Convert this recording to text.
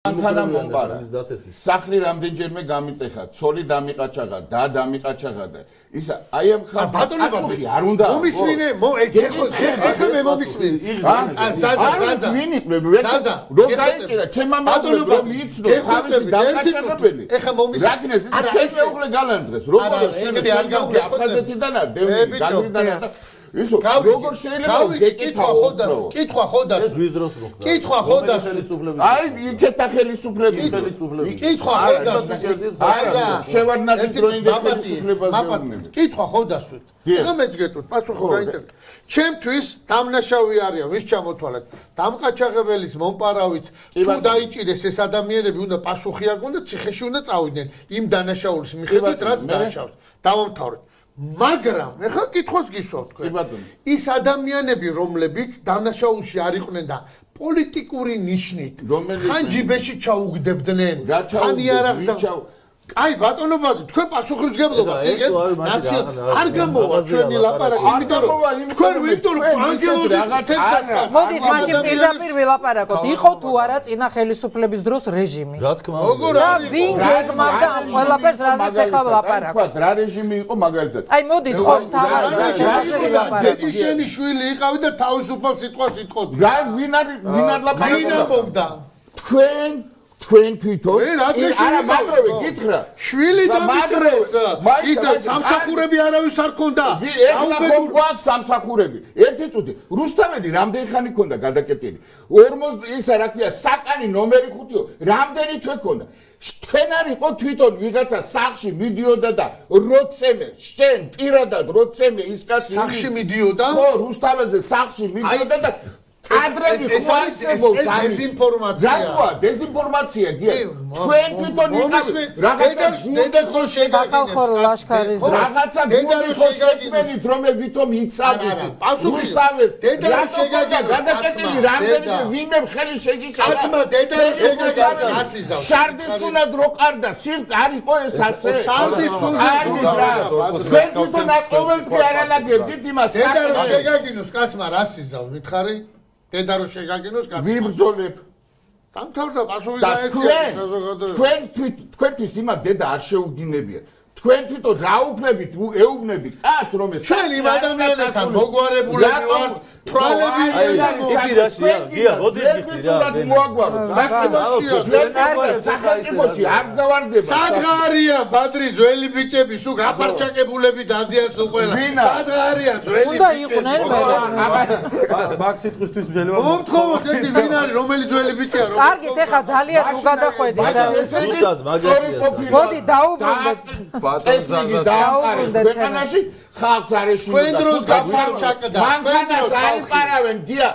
მანქანა მომყარა. სახლი რამდენჯერმე გამიტეხა, ცოლი დამიყაჩაღა, და დამიყაჩაღა და ისა აი ამ ხალხი არ უნდა მომისმინე, ეხლა მე მომისმინე. ზაზა ვინიყნებ, რომ დაიჭირა ჩემ მამაძე რომ იცნო თავისი დამყაჩაღებელი. ეხლა მომისმინე. რაკნეს ეს მეუღლე გალანძღეს, როგორ შეიძლება არ გავგე აფხაზეთიდან და გაგრიდან და ისო როგორ შეიძლება კითხვა ხო და კითხვა ხო და აი იქეთა ხელისუფლები კითხვა ხო და შევარდნაძის დროინდელი ხელისუფლებაზე კითხვა ხო და ეხლა მეც გეტყვით პასუხი გაინტერესებს ჩემთვის დამნაშავე არიან ვის ჩამოთვალეთ დამყაჩაღებელის მომპარავით თუ დაიჭირეს ეს ადამიანები უნდა პასუხი არ გონდა ციხეში უნდა წავიდნენ იმ დანაშაულის მიხედვით რაც დააშავეს დავამთავრეთ მაგრამ ეხლა კითხვას გისვავთ თქვენ ის ადამიანები რომლებიც დანაშაულში არ იყვნენ და პოლიტიკური ნიშნით ხან ჯიბეში ჩაუგდებდნენ ხან იარაღს აი ბატონო თქვენ პასუხის გებლობას იგეთ ნაცია არ გამოვა ჩვენი ლაპარაკი იმიტომ რომ თქვენ ვიქტორ ანგელოზის რაღაცებს მოდით მაშინ პირდაპირ ვილაპარაკოთ იყო თუ არა წინა ხელისუფლების დროს რეჟიმი რა თქმა უნდა და ვინ გეგმავდა ამ ყველაფერს რაზეც ახლა ვილაპარაკოთ რა რეჟიმი იყო მაგალითად აი მოდით ხო თავაზე ვილაპარაკოთ ზედიშენი შვილი იყავი და თავისუფალ სიტყვას იტყოდი რა ვინ არ ლაპარაკობდა თქვენ თვითონ არა მაგროვე გითხრა შვილი დამიჭრეს იდა სამსახურები არავის არ ქონდა ეხლა ხომ გვაქვს სამსახურები ერთი წუთი რუსთაველი რამდენი ხანი ქონდა გადაკეტილი 40 ისა რა ქვია საკანი ნომერი 5-ო რამდენი თვე ქონდა თქვენ არ იყო თვითონ ვიღაცა სახში მიდიოდა და როცემე შენ პირადად როცემე ის კაცი სახში მიდიოდა ხო რუსთაველზე სახში მიდიოდა და კადრები ხوارსებობს დეზინფორმაცია დეზინფორმაცია გია თქვენ თვითონ იყავით რაღაცა დედასო სახალხო ლაშქარის რაღაცა გუნდი ხო შეგმენით რომ ვითომ იცავთ რუსთაველს დედა შეგაგინოს გადაკეტილი რამდენი ვინმე ხელი შეგიშალა კაცმა დედა შეგაგინოს ასიზავს შარდისუნად რო ყარდა სირტ არ იყო ეს ასე შარდისუნად თქვენ თვითონ აკოვებთ არალაგებდით იმას დედა შეგაგინოს კაცმა რასიზავს მითხარი დედა რო შეგაგინოს კაცმა ვიბრძოლებ დამთავრდა პასუხი გაეცია საზოგადოება თქვენთვის იმა დედა არ შეუგინებიათ თქვენ თვითონ რაუფლებით ეუბნებით კაც რომ ეს ჩვენ იმ ადამიანებთან მოგვარებულები ვართ თვალები იცი რაშია გია მოდის გიხდი რა სახელმწიფოში არ გავარდება სადღარია ბადრი ძველი ბიჭები სულ გაფარჩაკებულები დადიან სულ ყველა სადღარია ძველი უნდა იყვნენ მაგ სიტყვისთვის მჟელება მომთხოვოთ ერთი ვინ არის რომელი ძველი ბიჭია კარგით ეხლა ძალიან ნუ გადახვედით მოდი დაუბრუნდეთ ესენი დააყარეს ქვეყანაში ხალხს არ ეშინოდა თქვენ დროს გაფარჩაკდა მანქანას არ იყარავენ გია